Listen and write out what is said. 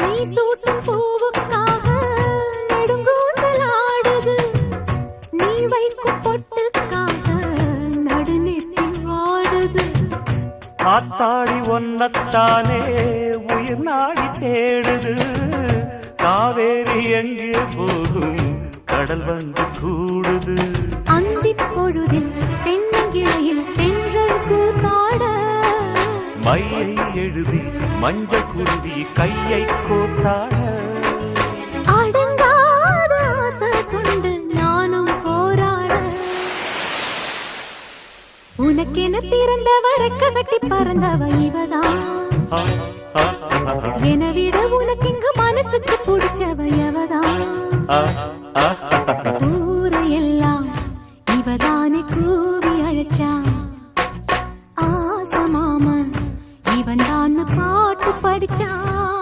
நீ சூட்டும் பூவுக்காக நெடுங்கூந்தலாடுது, நீ வைக்கும் பொட்டுக்காக நடுநெத்தி வாடுது. ஆத்தாடி ஒன்னத்தானே உயிர் நாடி தேடுது, காவேரி எங்கே போகும் கடல் வந்து கூடுது. அந்திப் பொழுதில் தென்னங்கிளையில் தென்றல் கூத்தாட, மையை எழுதி மஞ்சள் குருவி கையை கோத்தாட. அடங்காத ஆசை கொண்டு நானும் போராட, உனக்கென பிறந்தவ ரெக்க கட்டி பறந்தவ இவதான். என விட உனக்கு இங்கு மனசுக்கு பிடிச்சவ எவதான்.